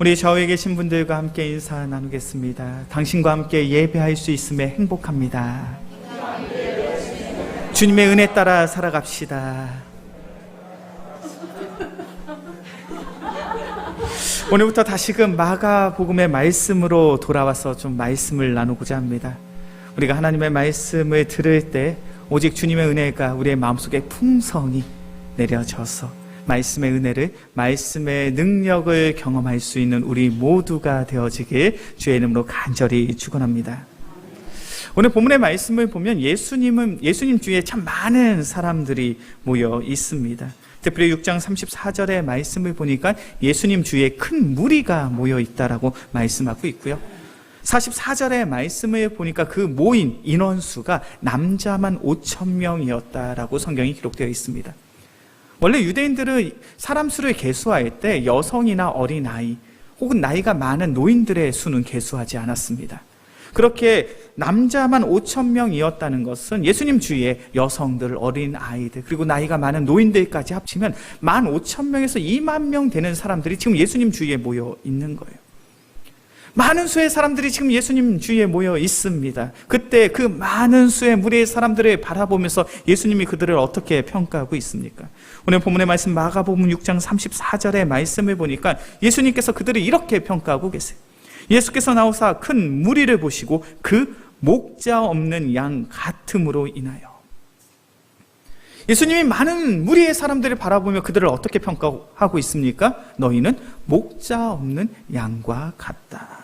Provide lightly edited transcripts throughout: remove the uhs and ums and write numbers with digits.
우리 좌우에 계신 분들과 함께 인사 나누겠습니다. 당신과 함께 예배할 수 있음에 행복합니다. 주님의 은혜 따라 살아갑시다. 오늘부터 다시금 마가복음의 말씀으로 돌아와서 좀 말씀을 나누고자 합니다. 우리가 하나님의 말씀을 들을 때 오직 주님의 은혜가 우리의 마음속에 풍성히 내려져서 말씀의 은혜를, 말씀의 능력을 경험할 수 있는 우리 모두가 되어지길 주의 이름으로 간절히 축원합니다. 오늘 본문의 말씀을 보면 예수님 주위에 참 많은 사람들이 모여 있습니다. 특별히 6장 34절의 말씀을 보니까 예수님 주위에 큰 무리가 모여 있다라고 말씀하고 있고요. 44절의 말씀을 보니까 그 모인 인원수가 남자만 5,000명이었다라고 성경이 기록되어 있습니다. 원래 유대인들은 사람 수를 계수할 때 여성이나 어린아이 혹은 나이가 많은 노인들의 수는 계수하지 않았습니다. 그렇게 남자만 5,000명이었다는 것은 예수님 주위에 여성들, 어린아이들, 그리고 나이가 많은 노인들까지 합치면 15,000명에서 20,000명 되는 사람들이 지금 예수님 주위에 모여 있는 거예요. 많은 수의 사람들이 지금 예수님 주위에 모여 있습니다. 그때 그 많은 수의 무리의 사람들을 바라보면서 예수님이 그들을 어떻게 평가하고 있습니까? 오늘 본문의 말씀 마가복음 6장 34절의 말씀을 보니까 예수님께서 그들을 이렇게 평가하고 계세요. 예수께서 나오사 큰 무리를 보시고 그 목자 없는 양 같음으로 인하여. 예수님이 많은 무리의 사람들을 바라보며 그들을 어떻게 평가하고 있습니까? 너희는 목자 없는 양과 같다.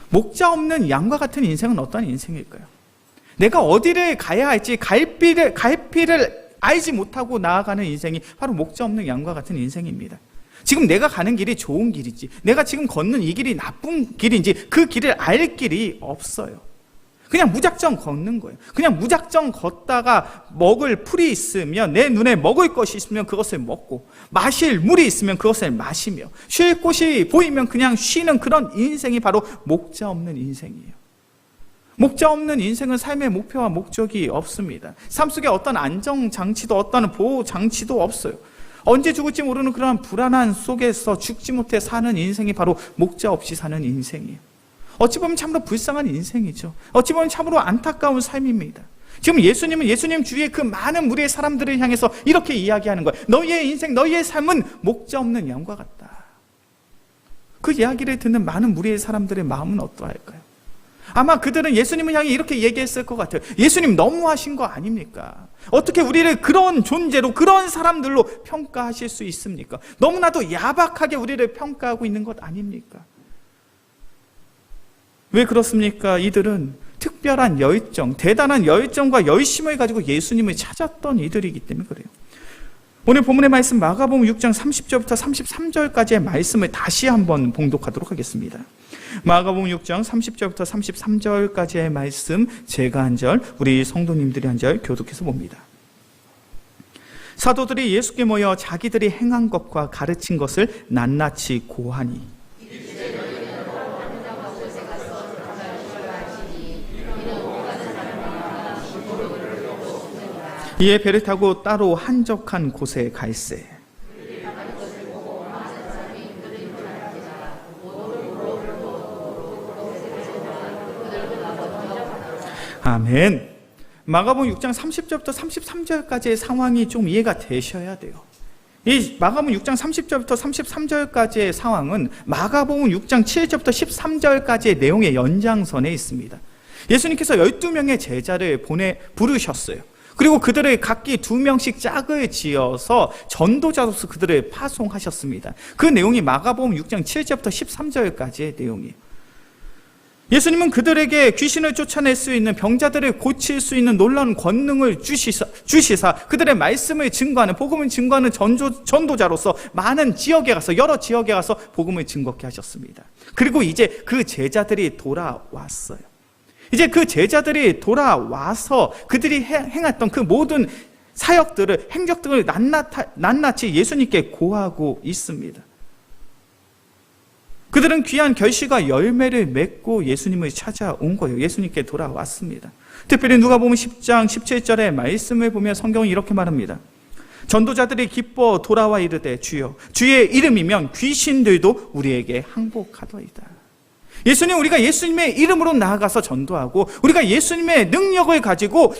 목자 없는 양과 같은 인생은 어떤 인생일까요? 내가 어디를 가야 할지 갈피를 알지 못하고 나아가는 인생이 바로 목자 없는 양과 같은 인생입니다. 지금 내가 가는 길이 좋은 길인지, 내가 지금 걷는 이 길이 나쁜 길인지 그 길을 알 길이 없어요. 그냥 무작정 걷는 거예요. 그냥 무작정 걷다가 먹을 풀이 있으면, 내 눈에 먹을 것이 있으면 그것을 먹고, 마실 물이 있으면 그것을 마시며, 쉴 곳이 보이면 그냥 쉬는 그런 인생이 바로 목자 없는 인생이에요. 목자 없는 인생은 삶의 목표와 목적이 없습니다. 삶 속에 어떤 안정장치도, 어떤 보호장치도 없어요. 언제 죽을지 모르는 그런 불안한 속에서 죽지 못해 사는 인생이 바로 목자 없이 사는 인생이에요. 어찌 보면 참으로 불쌍한 인생이죠. 어찌 보면 참으로 안타까운 삶입니다. 지금 예수님은 예수님 주위에 그 많은 무리의 사람들을 향해서 이렇게 이야기하는 거예요. 너희의 인생, 너희의 삶은 목자 없는 양과 같다. 그 이야기를 듣는 많은 무리의 사람들의 마음은 어떠할까요? 아마 그들은 예수님을 향해 이렇게 얘기했을 것 같아요. 예수님 너무하신 거 아닙니까? 어떻게 우리를 그런 존재로, 그런 사람들로 평가하실 수 있습니까? 너무나도 야박하게 우리를 평가하고 있는 것 아닙니까? 왜 그렇습니까? 이들은 특별한 열정, 대단한 열정과 열심을 가지고 예수님을 찾았던 이들이기 때문에 그래요. 오늘 본문의 말씀 마가복음 6장 30절부터 33절까지의 말씀을 다시 한번 봉독하도록 하겠습니다. 마가복음 6장 30절부터 33절까지의 말씀, 제가 한 절, 우리 성도님들이 한 절 교독해서 봅니다. 사도들이 예수께 모여 자기들이 행한 것과 가르친 것을 낱낱이 고하니 이에 배를 타고 따로 한적한 곳에 갈새. 아멘. 마가복음 6장 30절부터 33절까지의 상황이 좀 이해가 되셔야 돼요. 이 마가복음 6장 30절부터 33절까지의 상황은 마가복음 6장 7절부터 13절까지의 내용의 연장선에 있습니다. 예수님께서 12명의 제자를 부르셨어요. 그리고 그들을 각기 2명씩 짝을 지어서 전도자로서 그들을 파송하셨습니다. 그 내용이 마가복음 6장 7절부터 13절까지의 내용이에요. 예수님은 그들에게 귀신을 쫓아낼 수 있는, 병자들을 고칠 수 있는 놀라운 권능을 주시사 그들의 말씀을 증거하는, 복음을 증거하는 전도자로서 많은 지역에 가서, 여러 지역에 가서 복음을 증거케 하셨습니다. 그리고 이제 그 제자들이 돌아왔어요. 이제 그 제자들이 돌아와서 그들이 행했던 그 모든 사역들을, 행적들을 낱낱이 예수님께 고하고 있습니다. 그들은 귀한 결실과 열매를 맺고 예수님을 찾아온 거예요. 예수님께 돌아왔습니다. 특별히 누가복음 10장 17절의 말씀을 보면 성경이 이렇게 말합니다. 전도자들이 기뻐 돌아와 이르되 주여 주의 이름이면 귀신들도 우리에게 항복하더이다. 예수님, 우리가 예수님의 이름으로 나아가서 전도하고 우리가 예수님의 능력을 가지고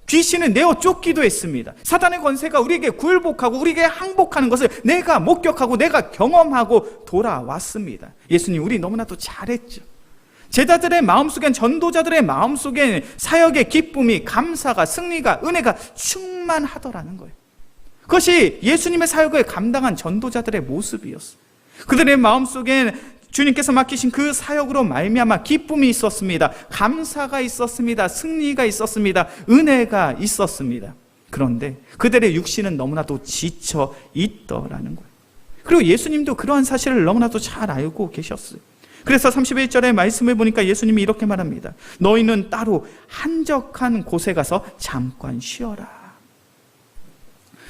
귀신을 내어 쫓기도 했습니다. 사단의 권세가 우리에게 굴복하고 우리에게 항복하는 것을 내가 목격하고 내가 경험하고 돌아왔습니다. 예수님, 우리 너무나도 잘했죠. 제자들의 마음속엔, 전도자들의 마음속엔 사역의 기쁨이, 감사가, 승리가, 은혜가 충만하더라는 거예요. 그것이 예수님의 사역을 감당한 전도자들의 모습이었어요. 그들의 마음속엔 주님께서 맡기신 그 사역으로 말미암아 기쁨이 있었습니다. 감사가 있었습니다. 승리가 있었습니다. 은혜가 있었습니다. 그런데 그들의 육신은 너무나도 지쳐 있더라는 거예요. 그리고 예수님도 그러한 사실을 너무나도 잘 알고 계셨어요. 그래서 31절의 말씀을 보니까 예수님이 이렇게 말합니다. 너희는 따로 한적한 곳에 가서 잠깐 쉬어라.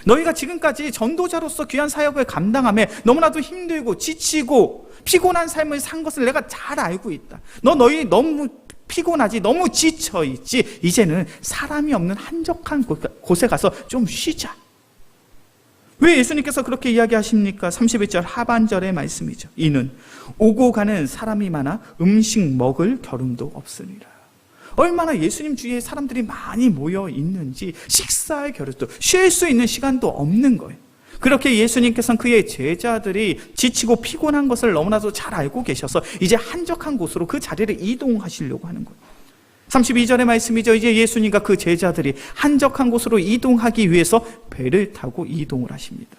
너희가 지금까지 전도자로서 귀한 사역을 감당하며 너무나도 힘들고 지치고 피곤한 삶을 산 것을 내가 잘 알고 있다. 너희 너무 피곤하지, 너무 지쳐있지. 이제는 사람이 없는 한적한 곳에 가서 좀 쉬자. 왜 예수님께서 그렇게 이야기하십니까? 31절 하반절의 말씀이죠. 이는 오고 가는 사람이 많아 음식 먹을 겨름도 없으니라. 얼마나 예수님 주위에 사람들이 많이 모여 있는지 식사할 겨를도, 쉴 수 있는 시간도 없는 거예요. 그렇게 예수님께서는 그의 제자들이 지치고 피곤한 것을 너무나도 잘 알고 계셔서 이제 한적한 곳으로 그 자리를 이동하시려고 하는 거예요. 32절의 말씀이죠. 이제 예수님과 그 제자들이 한적한 곳으로 이동하기 위해서 배를 타고 이동을 하십니다.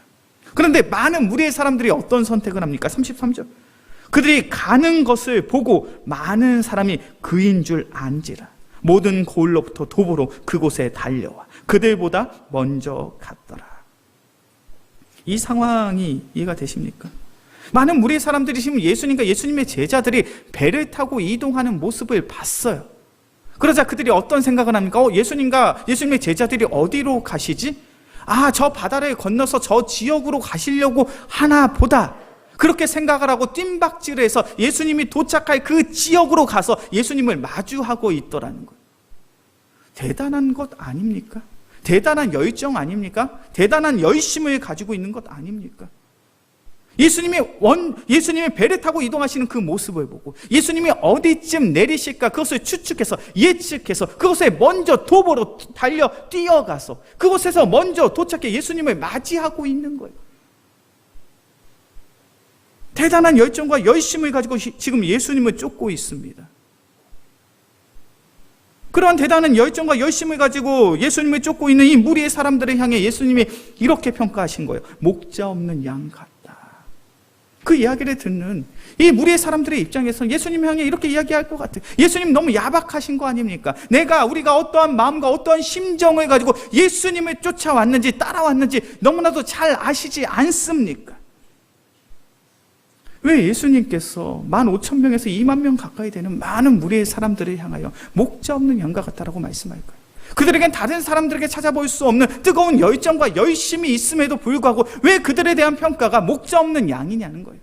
그런데 많은 무리의 사람들이 어떤 선택을 합니까? 33절. 그들이 가는 것을 보고 많은 사람이 그인 줄 안지라. 모든 고을로부터 도보로 그곳에 달려와 그들보다 먼저 갔더라. 이 상황이 이해가 되십니까? 많은 무리의 사람들이 지금 예수님과 예수님의 제자들이 배를 타고 이동하는 모습을 봤어요. 그러자 그들이 어떤 생각을 합니까? 예수님과 예수님의 제자들이 어디로 가시지? 저 바다를 건너서 저 지역으로 가시려고 하나 보다. 그렇게 생각을 하고 뜀박질을 해서 예수님이 도착할 그 지역으로 가서 예수님을 마주하고 있더라는 거예요. 대단한 것 아닙니까? 대단한 열정 아닙니까? 대단한 열심을 가지고 있는 것 아닙니까? 예수님이 배를 타고 이동하시는 그 모습을 보고 예수님이 어디쯤 내리실까 그것을 추측해서 예측해서 그곳에 먼저 도보로 달려 뛰어가서 그곳에서 먼저 도착해 예수님을 맞이하고 있는 거예요. 대단한 열정과 열심을 가지고 지금 예수님을 쫓고 있습니다. 그러한 대단한 열정과 열심을 가지고 예수님을 쫓고 있는 이 무리의 사람들을 향해 예수님이 이렇게 평가하신 거예요. 목자 없는 양 같다. 그 이야기를 듣는 이 무리의 사람들의 입장에서 예수님 향해 이렇게 이야기할 것 같아요. 예수님 너무 야박하신 거 아닙니까? 우리가 어떠한 마음과 어떠한 심정을 가지고 예수님을 쫓아왔는지 따라왔는지 너무나도 잘 아시지 않습니까? 왜 예수님께서 15,000명에서 20,000명 가까이 되는 많은 무리의 사람들을 향하여 목자 없는 양과 같다라고 말씀할까요? 그들에겐 다른 사람들에게 찾아볼 수 없는 뜨거운 열정과 열심이 있음에도 불구하고 왜 그들에 대한 평가가 목자 없는 양이냐는 거예요.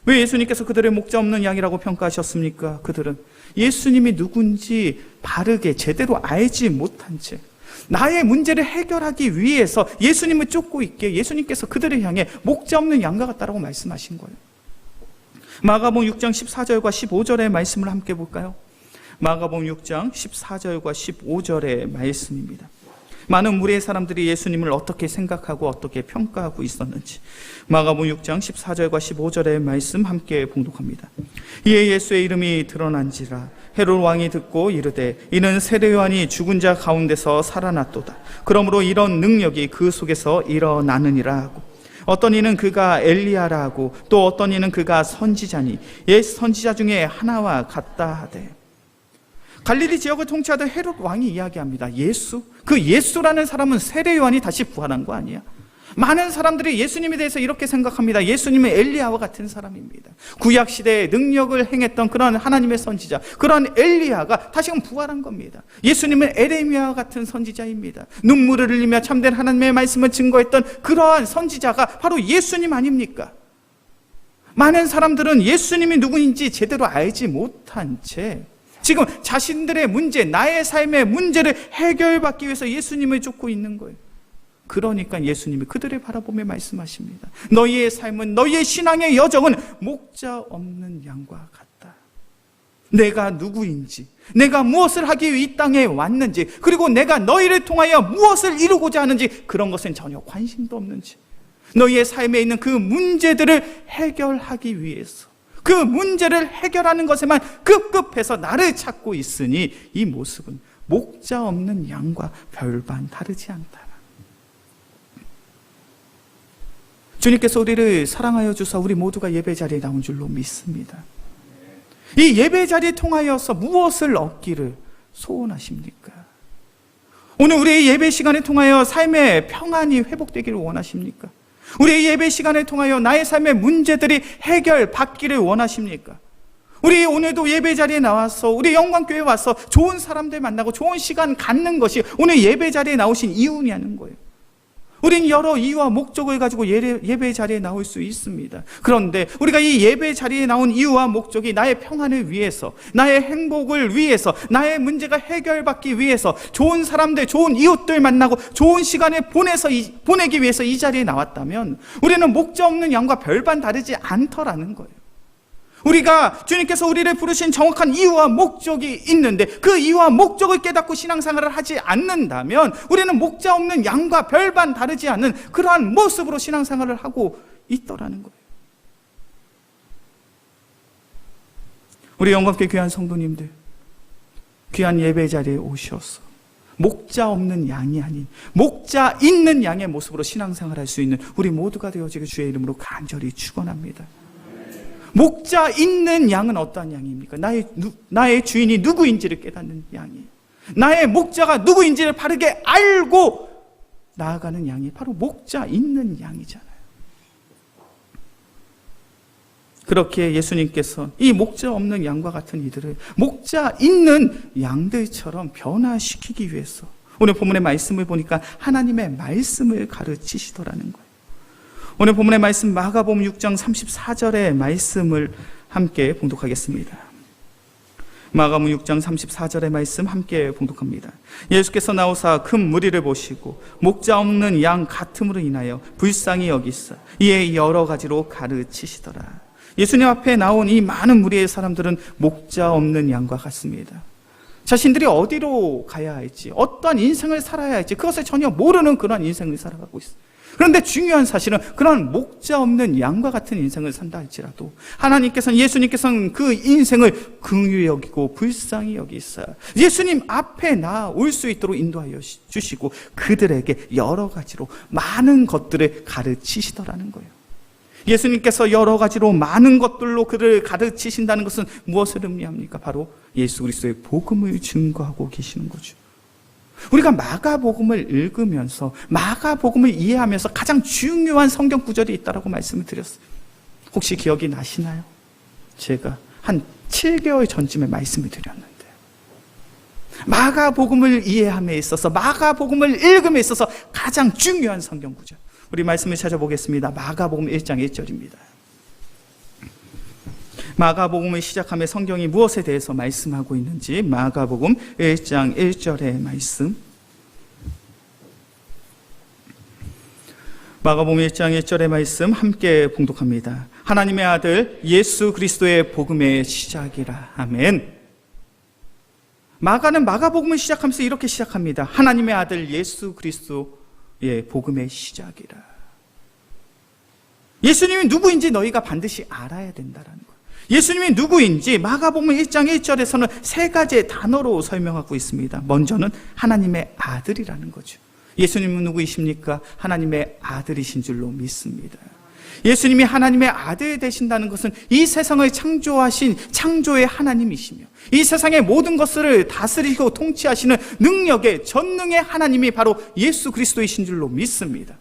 왜 예수님께서 그들의 목자 없는 양이라고 평가하셨습니까? 그들은 예수님이 누군지 바르게 제대로 알지 못한 채 나의 문제를 해결하기 위해서 예수님을 쫓고 있기에 예수님께서 그들을 향해 목자 없는 양과 같다라고 말씀하신 거예요. 마가복음 6장 14절과 15절의 말씀을 함께 볼까요? 마가복음 6장 14절과 15절의 말씀입니다. 많은 무리의 사람들이 예수님을 어떻게 생각하고 어떻게 평가하고 있었는지 마가복음 6장 14절과 15절의 말씀 함께 봉독합니다. 이에 예수의 이름이 드러난지라 헤롯 왕이 듣고 이르되 이는 세례 요한이 죽은 자 가운데서 살아났도다. 그러므로 이런 능력이 그 속에서 일어나느니라 하고 어떤 이는 그가 엘리야라 하고 또 어떤 이는 그가 선지자니 옛 선지자 중에 하나와 같다 하되. 갈릴리 지역을 통치하던 헤롯 왕이 이야기합니다. 그 예수라는 사람은 세례 요한이 다시 부활한 거 아니야? 많은 사람들이 예수님에 대해서 이렇게 생각합니다. 예수님은 엘리야와 같은 사람입니다. 구약 시대에 능력을 행했던 그런 하나님의 선지자, 그런 엘리야가 다시금 부활한 겁니다. 예수님은 에레미야와 같은 선지자입니다. 눈물을 흘리며 참된 하나님의 말씀을 증거했던 그러한 선지자가 바로 예수님 아닙니까? 많은 사람들은 예수님이 누구인지 제대로 알지 못한 채 지금 자신들의 문제, 나의 삶의 문제를 해결받기 위해서 예수님을 쫓고 있는 거예요. 그러니까 예수님이 그들을 바라보며 말씀하십니다. 너희의 삶은, 너희의 신앙의 여정은 목자 없는 양과 같다. 내가 누구인지, 내가 무엇을 하기 위해 이 땅에 왔는지, 그리고 내가 너희를 통하여 무엇을 이루고자 하는지 그런 것은 전혀 관심도 없는지, 너희의 삶에 있는 그 문제들을 해결하기 위해서, 그 문제를 해결하는 것에만 급급해서 나를 찾고 있으니 이 모습은 목자 없는 양과 별반 다르지 않다. 주님께서 우리를 사랑하여 주사 우리 모두가 예배 자리에 나온 줄로 믿습니다. 이 예배 자리에 통하여서 무엇을 얻기를 소원하십니까? 오늘 우리의 예배 시간을 통하여 삶의 평안이 회복되기를 원하십니까? 우리의 예배 시간을 통하여 나의 삶의 문제들이 해결받기를 원하십니까? 우리 오늘도 예배 자리에 나와서, 우리 영광교회에 와서 좋은 사람들 만나고 좋은 시간 갖는 것이 오늘 예배 자리에 나오신 이유냐는 거예요. 우린 여러 이유와 목적을 가지고 예배 자리에 나올 수 있습니다. 그런데 우리가 이 예배 자리에 나온 이유와 목적이 나의 평안을 위해서, 나의 행복을 위해서, 나의 문제가 해결받기 위해서, 좋은 사람들, 좋은 이웃들 만나고 좋은 시간을 보내기 위해서 이 자리에 나왔다면 우리는 목자 없는 양과 별반 다르지 않더라는 거예요. 우리가 주님께서 우리를 부르신 정확한 이유와 목적이 있는데 그 이유와 목적을 깨닫고 신앙생활을 하지 않는다면 우리는 목자 없는 양과 별반 다르지 않은 그러한 모습으로 신앙생활을 하고 있더라는 거예요. 우리 영광교회 귀한 성도님들, 귀한 예배 자리에 오셔서 목자 없는 양이 아닌 목자 있는 양의 모습으로 신앙생활할 수 있는 우리 모두가 되어지길 주의 이름으로 간절히 축원합니다. 목자 있는 양은 어떠한 양입니까? 나의 주인이 누구인지를 깨닫는 양이에요. 나의 목자가 누구인지를 바르게 알고 나아가는 양이 바로 목자 있는 양이잖아요. 그렇게 예수님께서 이 목자 없는 양과 같은 이들을 목자 있는 양들처럼 변화시키기 위해서 오늘 본문의 말씀을 보니까 하나님의 말씀을 가르치시더라는 거예요. 오늘 본문의 말씀 마가복음 6장 34절의 말씀을 함께 봉독하겠습니다. 마가복음 6장 34절의 말씀 함께 봉독합니다. 예수께서 나오사 큰 무리를 보시고 목자 없는 양 같음으로 인하여 불쌍히 여기사 이에 여러 가지로 가르치시더라. 예수님 앞에 나온 이 많은 무리의 사람들은 목자 없는 양과 같습니다. 자신들이 어디로 가야 할지, 어떤 인생을 살아야 할지 그것을 전혀 모르는 그런 인생을 살아가고 있습니다. 그런데 중요한 사실은 그런 목자 없는 양과 같은 인생을 산다 할지라도 예수님께서는 그 인생을 긍휼히 여기고 불쌍히 여기사 예수님 앞에 나올 수 있도록 인도하여 주시고 그들에게 여러 가지로 많은 것들을 가르치시더라는 거예요. 예수님께서 여러 가지로 많은 것들로 그를 가르치신다는 것은 무엇을 의미합니까? 바로 예수 그리스도의 복음을 증거하고 계시는 거죠. 우리가 마가복음을 읽으면서 마가복음을 이해하면서 가장 중요한 성경 구절이 있다고 말씀을 드렸어요. 혹시 기억이 나시나요? 제가 한 7개월 전쯤에 말씀을 드렸는데 마가복음을 이해함에 있어서 마가복음을 읽음에 있어서 가장 중요한 성경 구절, 우리 말씀을 찾아보겠습니다. 마가복음 1장 1절입니다. 마가복음을 시작하며 성경이 무엇에 대해서 말씀하고 있는지 마가복음 1장 1절의 말씀, 마가복음 1장 1절의 말씀 함께 봉독합니다. 하나님의 아들 예수 그리스도의 복음의 시작이라. 아멘. 마가는 마가복음을 시작하면서 이렇게 시작합니다. 하나님의 아들 예수 그리스도의 복음의 시작이라. 예수님이 누구인지 너희가 반드시 알아야 된다라는 거예요. 예수님이 누구인지 마가복음 1장 1절에서는 세 가지의 단어로 설명하고 있습니다. 먼저는 하나님의 아들이라는 거죠. 예수님은 누구이십니까? 하나님의 아들이신 줄로 믿습니다. 예수님이 하나님의 아들 되신다는 것은 이 세상을 창조하신 창조의 하나님이시며 이 세상의 모든 것을 다스리고 통치하시는 능력의 전능의 하나님이 바로 예수 그리스도이신 줄로 믿습니다.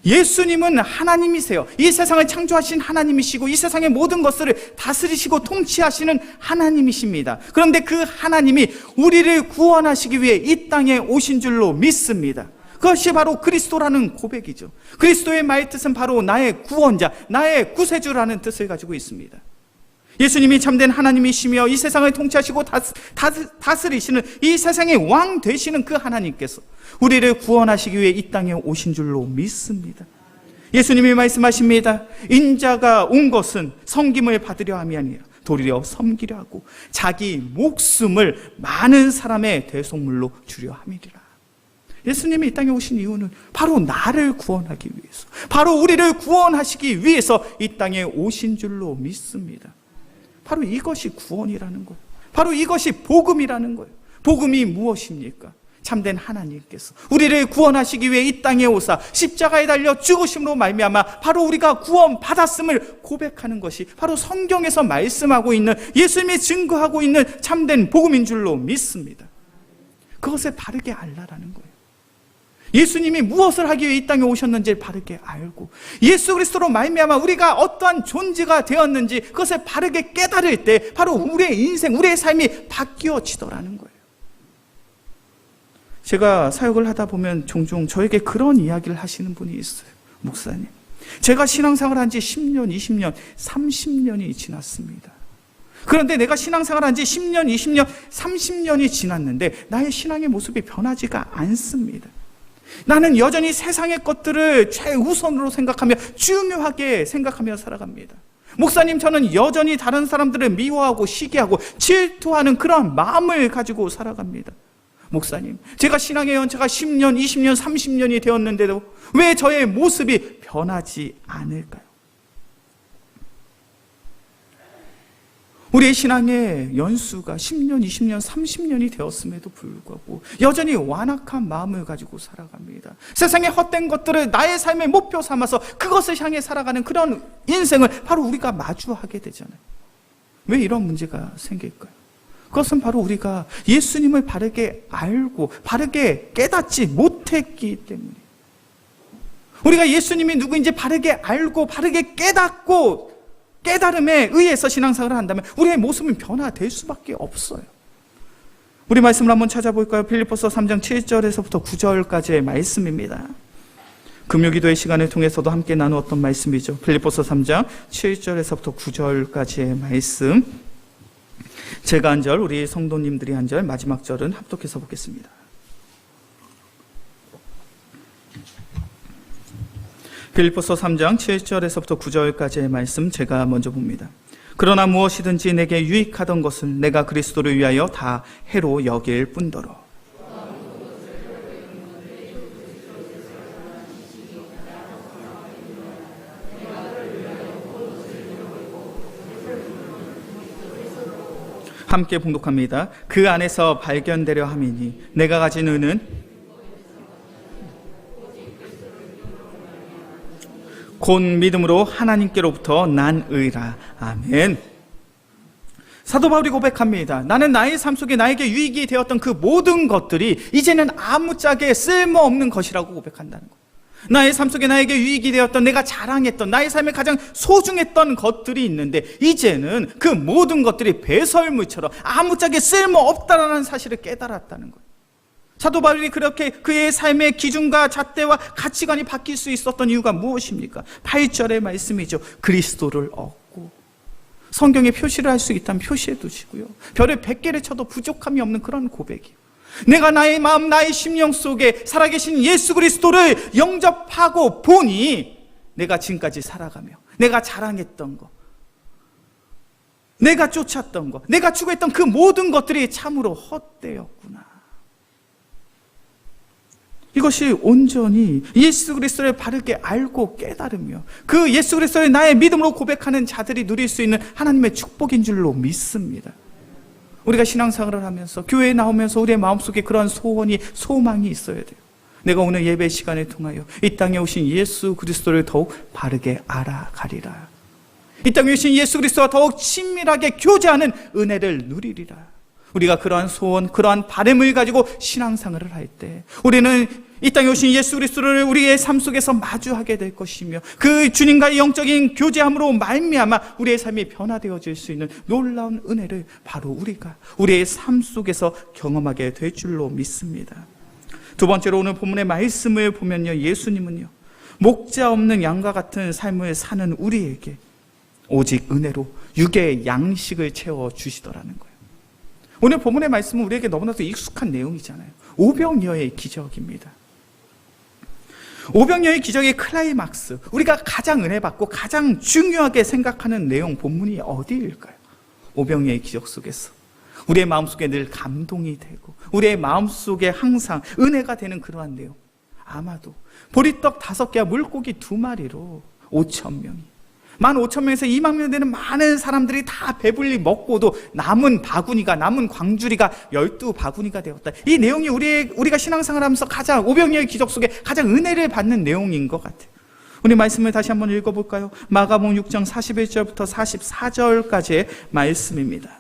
예수님은 하나님이세요. 이 세상을 창조하신 하나님이시고 이 세상의 모든 것을 다스리시고 통치하시는 하나님이십니다. 그런데 그 하나님이 우리를 구원하시기 위해 이 땅에 오신 줄로 믿습니다. 그것이 바로 그리스도라는 고백이죠. 그리스도의 말뜻은 바로 나의 구원자, 나의 구세주라는 뜻을 가지고 있습니다. 예수님이 참된 하나님이시며 이 세상을 통치하시고 다스리시는 이 세상의 왕 되시는 그 하나님께서 우리를 구원하시기 위해 이 땅에 오신 줄로 믿습니다. 예수님이 말씀하십니다. 인자가 온 것은 섬김을 받으려 함이 아니라 도리어 섬기려 하고 자기 목숨을 많은 사람의 대속물로 주려 함이리라. 예수님이 이 땅에 오신 이유는 바로 나를 구원하기 위해서, 바로 우리를 구원하시기 위해서 이 땅에 오신 줄로 믿습니다. 바로 이것이 구원이라는 거예요. 바로 이것이 복음이라는 거예요. 복음이 무엇입니까? 참된 하나님께서 우리를 구원하시기 위해 이 땅에 오사 십자가에 달려 죽으심으로 말미암아 바로 우리가 구원받았음을 고백하는 것이 바로 성경에서 말씀하고 있는, 예수님이 증거하고 있는 참된 복음인 줄로 믿습니다. 그것을 바르게 알라라는 거예요. 예수님이 무엇을 하기 위해 이 땅에 오셨는지를 바르게 알고 예수 그리스도로 말미암아 우리가 어떠한 존재가 되었는지 그것을 바르게 깨달을 때 바로 우리의 인생, 우리의 삶이 바뀌어지더라는 거예요. 제가 사역을 하다 보면 종종 저에게 그런 이야기를 하시는 분이 있어요. 목사님, 제가 신앙생활 한 지 10년, 20년, 30년이 지났습니다. 그런데 내가 신앙생활 한 지 10년, 20년, 30년이 지났는데 나의 신앙의 모습이 변하지가 않습니다. 나는 여전히 세상의 것들을 최우선으로 생각하며 중요하게 생각하며 살아갑니다. 목사님, 저는 여전히 다른 사람들을 미워하고 시기하고 질투하는 그런 마음을 가지고 살아갑니다. 목사님, 제가 신앙의 연차가 10년, 20년, 30년이 되었는데도 왜 저의 모습이 변하지 않을까요? 우리의 신앙의 연수가 10년, 20년, 30년이 되었음에도 불구하고 여전히 완악한 마음을 가지고 살아갑니다. 세상의 헛된 것들을 나의 삶의 목표 삼아서 그것을 향해 살아가는 그런 인생을 바로 우리가 마주하게 되잖아요. 왜 이런 문제가 생길까요? 그것은 바로 우리가 예수님을 바르게 알고 바르게 깨닫지 못했기 때문이에요. 우리가 예수님이 누구인지 바르게 알고 바르게 깨닫고 깨달음에 의해서 신앙생활을 한다면 우리의 모습은 변화될 수밖에 없어요. 우리 말씀을 한번 찾아볼까요? 빌립보서 3장 7절에서부터 9절까지의 말씀입니다. 금요기도의 시간을 통해서도 함께 나누었던 말씀이죠. 빌립보서 3장 7절에서부터 9절까지의 말씀, 제가 한 절, 우리 성도님들이 한 절, 마지막 절은 합독해서 보겠습니다. 빌립보서 3장 7절에서부터 9절까지의 말씀, 제가 먼저 봅니다. 그러나 무엇이든지 내게 유익하던 것을 내가 그리스도를 위하여 다 해로 여길 뿐더러 함께 봉독합니다. 그 안에서 발견되려 함이니 내가 가진 의는 곧 믿음으로 하나님께로부터 난 의라. 아멘. 사도 바울이 고백합니다. 나는 나의 삶 속에 나에게 유익이 되었던 그 모든 것들이 이제는 아무짝에 쓸모없는 것이라고 고백한다는 것. 나의 삶 속에 나에게 유익이 되었던, 내가 자랑했던, 나의 삶에 가장 소중했던 것들이 있는데 이제는 그 모든 것들이 배설물처럼 아무짝에 쓸모없다라는 사실을 깨달았다는 거예요. 사도 바울이 그렇게 그의 삶의 기준과 잣대와 가치관이 바뀔 수 있었던 이유가 무엇입니까? 8절의 말씀이죠. 그리스도를 얻고. 성경에 표시를 할 수 있다면 표시해 두시고요. 별을 100개를 쳐도 부족함이 없는 그런 고백이에요. 내가 나의 마음, 나의 심령 속에 살아계신 예수 그리스도를 영접하고 보니 내가 지금까지 살아가며 내가 자랑했던 것, 내가 쫓았던 것, 내가 추구했던 그 모든 것들이 참으로 헛되었구나. 이것이 온전히 예수 그리스도를 바르게 알고 깨달으며 그 예수 그리스도를 나의 믿음으로 고백하는 자들이 누릴 수 있는 하나님의 축복인 줄로 믿습니다. 우리가 신앙생활을 하면서 교회에 나오면서 우리의 마음속에 그런 소원이, 소망이 있어야 돼요. 내가 오늘 예배 시간을 통하여 이 땅에 오신 예수 그리스도를 더욱 바르게 알아가리라. 이 땅에 오신 예수 그리스도와 더욱 친밀하게 교제하는 은혜를 누리리라. 우리가 그러한 소원, 그러한 바람을 가지고 신앙생활을 할 때 우리는 이 땅에 오신 예수 그리스도를 우리의 삶 속에서 마주하게 될 것이며 그 주님과의 영적인 교제함으로 말미암아 우리의 삶이 변화되어질 수 있는 놀라운 은혜를 바로 우리가 우리의 삶 속에서 경험하게 될 줄로 믿습니다. 두 번째로 오늘 본문의 말씀을 보면요, 예수님은요 목자 없는 양과 같은 삶을 사는 우리에게 오직 은혜로 육의 양식을 채워주시더라는 거예요. 오늘 본문의 말씀은 우리에게 너무나도 익숙한 내용이잖아요. 오병이어의 기적입니다. 오병이어의 기적의 클라이막스, 우리가 가장 은혜 받고 가장 중요하게 생각하는 내용 본문이 어디일까요? 오병이어의 기적 속에서 우리의 마음속에 늘 감동이 되고 우리의 마음속에 항상 은혜가 되는 그러한 내용, 아마도 보리떡 5개와 물고기 2마리로 5,000명이, 15,000명에서 20,000명 되는 많은 사람들이 다 배불리 먹고도 남은 바구니가, 남은 광주리가 12바구니가 되었다. 이 내용이 우리가 신앙생활 하면서 가장, 오병이어의 기적 속에 가장 은혜를 받는 내용인 것 같아요. 우리 말씀을 다시 한번 읽어볼까요? 마가복음 6장 41절부터 44절까지의 말씀입니다.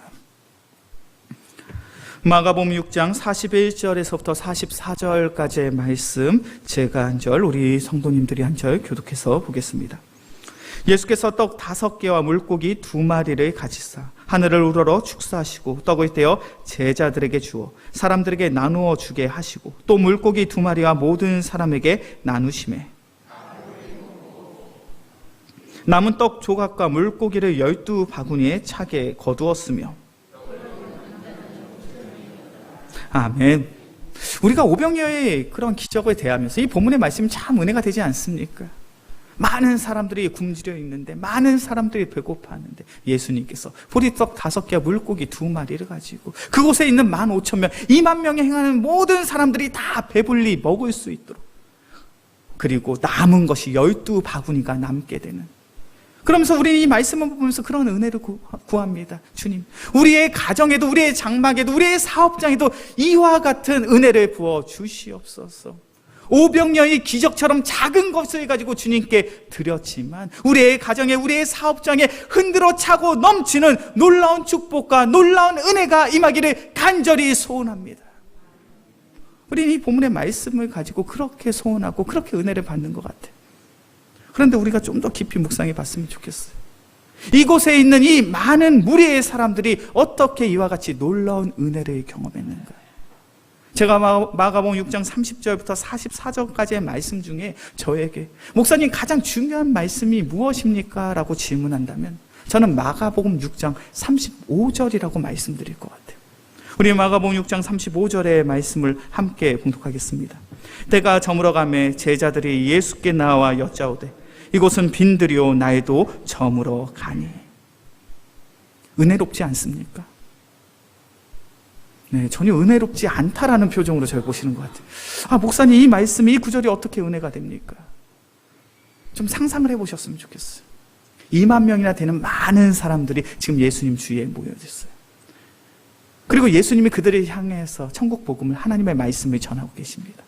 마가복음 6장 41절에서부터 44절까지의 말씀, 제가 한 절, 우리 성도님들이 한 절 교독해서 보겠습니다. 예수께서 떡 5개와 물고기 2마리를 가지사 하늘을 우러러 축사하시고 떡을 떼어 제자들에게 주어 사람들에게 나누어 주게 하시고 또 물고기 2마리와 모든 사람에게 나누시매 남은 떡 조각과 물고기를 12바구니에 차게 거두었으며. 아멘. 우리가 오병이어의 그런 기적을 대하면서 이 본문의 말씀이 참 은혜가 되지 않습니까? 많은 사람들이 굶주려 있는데, 많은 사람들이 배고파하는데 예수님께서 보리떡 5개와 물고기 2마리를 가지고 그곳에 있는 15,000명, 20,000명에 행하는 모든 사람들이 다 배불리 먹을 수 있도록, 그리고 남은 것이 12바구니가 남게 되는, 그러면서 우리 이 말씀을 보면서 그런 은혜를 구합니다. 주님, 우리의 가정에도, 우리의 장막에도, 우리의 사업장에도 이와 같은 은혜를 부어 주시옵소서. 오병이어의 기적처럼 작은 것을 가지고 주님께 드렸지만 우리의 가정에, 우리의 사업장에 흔들어 차고 넘치는 놀라운 축복과 놀라운 은혜가 임하기를 간절히 소원합니다. 우리는 이 본문의 말씀을 가지고 그렇게 소원하고 그렇게 은혜를 받는 것 같아요. 그런데 우리가 좀 더 깊이 묵상해 봤으면 좋겠어요. 이곳에 있는 이 많은 무리의 사람들이 어떻게 이와 같이 놀라운 은혜를 경험했는가? 제가 마가복음 6장 30절부터 44절까지의 말씀 중에 저에게 목사님 가장 중요한 말씀이 무엇입니까? 라고 질문한다면 저는 마가복음 6장 35절이라고 말씀드릴 것 같아요. 우리 마가복음 6장 35절의 말씀을 함께 봉독하겠습니다. 때가 저물어가매 제자들이 예수께 나와 여짜오되 이곳은 빈들이요 나에도 저물어 가니. 은혜롭지 않습니까? 네, 전혀 은혜롭지 않다라는 표정으로 저를 보시는 것 같아요. 아, 목사님 이 말씀이, 이 구절이 어떻게 은혜가 됩니까? 좀 상상을 해보셨으면 좋겠어요. 20,000명이나 되는 많은 사람들이 지금 예수님 주위에 모여졌어요. 그리고 예수님이 그들을 향해서 천국 복음을, 하나님의 말씀을 전하고 계십니다.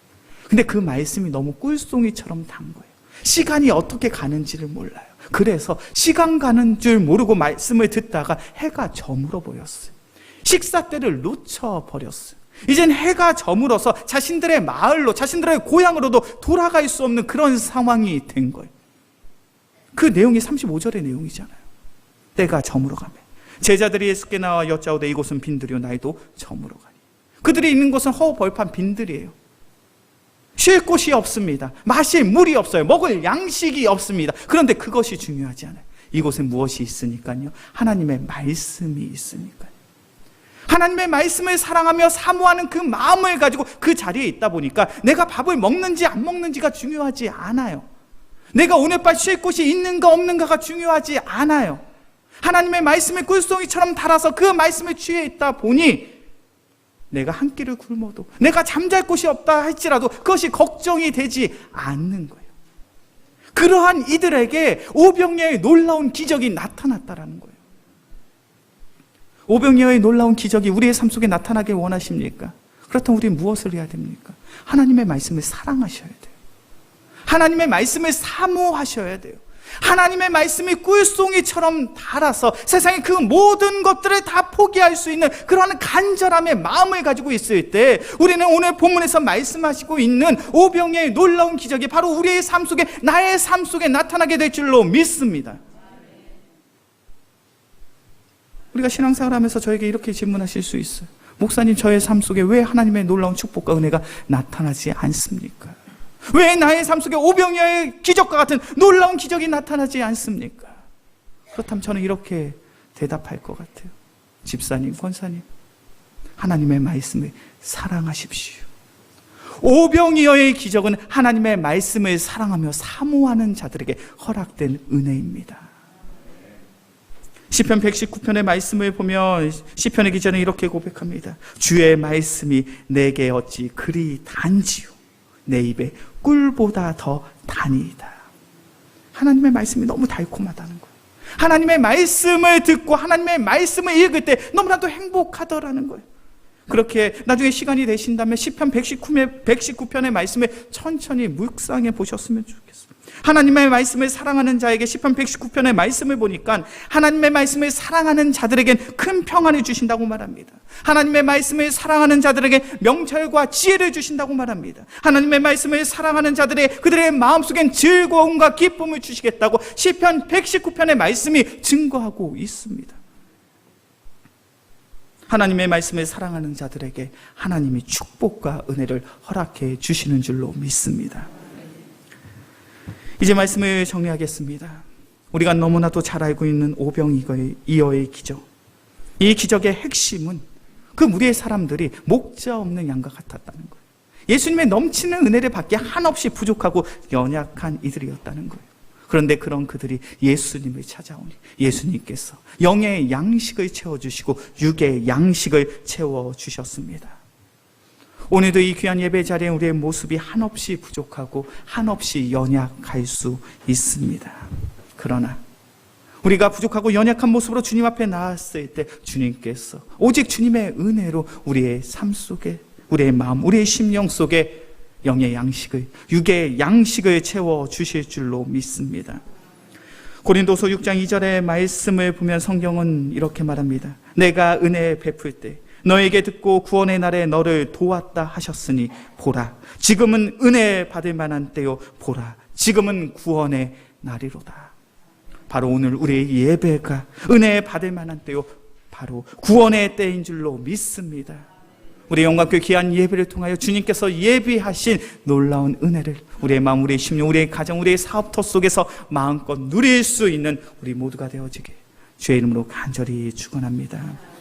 근데 그 말씀이 너무 꿀송이처럼 단 거예요. 시간이 어떻게 가는지를 몰라요. 그래서 시간 가는 줄 모르고 말씀을 듣다가 해가 저물어 보였어요. 식사 때를 놓쳐버렸어요. 이젠 해가 저물어서 자신들의 마을로, 자신들의 고향으로도 돌아갈 수 없는 그런 상황이 된 거예요. 그 내용이 35절의 내용이잖아요. 때가 저물어가며 제자들이 예수께 나와 여짜오되 이곳은 빈들이요 나에도 저물어가니. 그들이 있는 곳은 허허벌판 빈들이에요. 쉴 곳이 없습니다. 마실 물이 없어요. 먹을 양식이 없습니다. 그런데 그것이 중요하지 않아요. 이곳에 무엇이 있으니까요? 하나님의 말씀이 있으니까요. 하나님의 말씀을 사랑하며 사모하는 그 마음을 가지고 그 자리에 있다 보니까 내가 밥을 먹는지 안 먹는지가 중요하지 않아요. 내가 오늘 밤 쉴 곳이 있는가 없는가가 중요하지 않아요. 하나님의 말씀을 꿀송이처럼 달아서 그 말씀에 취해 있다 보니 내가 한 끼를 굶어도, 내가 잠잘 곳이 없다 할지라도 그것이 걱정이 되지 않는 거예요. 그러한 이들에게 오병이어의 놀라운 기적이 나타났다라는 거예요. 오병이어의 놀라운 기적이 우리의 삶 속에 나타나길 원하십니까? 그렇다면 우리는 무엇을 해야 됩니까? 하나님의 말씀을 사랑하셔야 돼요. 하나님의 말씀을 사모하셔야 돼요. 하나님의 말씀이 꿀송이처럼 달아서 세상의 그 모든 것들을 다 포기할 수 있는 그러한 간절함의 마음을 가지고 있을 때 우리는 오늘 본문에서 말씀하시고 있는 오병이어의 놀라운 기적이 바로 우리의 삶 속에, 나의 삶 속에 나타나게 될 줄로 믿습니다. 우리가 신앙생활 하면서 저에게 이렇게 질문하실 수 있어요. 목사님, 저의 삶 속에 왜 하나님의 놀라운 축복과 은혜가 나타나지 않습니까? 왜 나의 삶 속에 오병이어의 기적과 같은 놀라운 기적이 나타나지 않습니까? 그렇다면 저는 이렇게 대답할 것 같아요. 집사님, 권사님, 하나님의 말씀을 사랑하십시오. 오병이어의 기적은 하나님의 말씀을 사랑하며 사모하는 자들에게 허락된 은혜입니다. 시편 119편의 말씀을 보면 시편의 기자는 이렇게 고백합니다. 주의 말씀이 내게 어찌 그리 단지요 내 입에 꿀보다 더 단이다. 하나님의 말씀이 너무 달콤하다는 거예요. 하나님의 말씀을 듣고 하나님의 말씀을 읽을 때 너무나도 행복하더라는 거예요. 그렇게 나중에 시간이 되신다면 시편 119편의 말씀을 천천히 묵상해 보셨으면 좋겠어요. 하나님의 말씀을 사랑하는 자에게 시편 119편의 말씀을 보니까 하나님의 말씀을 사랑하는 자들에겐 큰 평안을 주신다고 말합니다. 하나님의 말씀을 사랑하는 자들에게 명철과 지혜를 주신다고 말합니다. 하나님의 말씀을 사랑하는 자들의 그들의 마음속엔 즐거움과 기쁨을 주시겠다고 시편 119편의 말씀이 증거하고 있습니다. 하나님의 말씀을 사랑하는 자들에게 하나님이 축복과 은혜를 허락해 주시는 줄로 믿습니다. 이제 말씀을 정리하겠습니다. 우리가 너무나도 잘 알고 있는 오병이어의 기적. 이 기적의 핵심은 그 무리의 사람들이 목자 없는 양과 같았다는 거예요. 예수님의 넘치는 은혜를 받기에 한없이 부족하고 연약한 이들이었다는 거예요. 그런데 그런 그들이 예수님을 찾아오니 예수님께서 영의 양식을 채워주시고 육의 양식을 채워주셨습니다. 오늘도 이 귀한 예배 자리에 우리의 모습이 한없이 부족하고 한없이 연약할 수 있습니다. 그러나 우리가 부족하고 연약한 모습으로 주님 앞에 나왔을 때 주님께서 오직 주님의 은혜로 우리의 삶 속에, 우리의 마음, 우리의 심령 속에 영의 양식을, 육의 양식을 채워주실 줄로 믿습니다. 고린도서 6장 2절의 말씀을 보면 성경은 이렇게 말합니다. 내가 은혜 베풀 때 너에게 듣고 구원의 날에 너를 도왔다 하셨으니 보라, 지금은 은혜 받을 만한 때요, 보라, 지금은 구원의 날이로다. 바로 오늘 우리의 예배가 은혜 받을 만한 때요, 바로 구원의 때인 줄로 믿습니다. 우리 영광교회 귀한 예배를 통하여 주님께서 예비하신 놀라운 은혜를 우리의 마음, 우리의 심령, 우리의 가정, 우리의 사업터 속에서 마음껏 누릴 수 있는 우리 모두가 되어지게 주의 이름으로 간절히 축원합니다.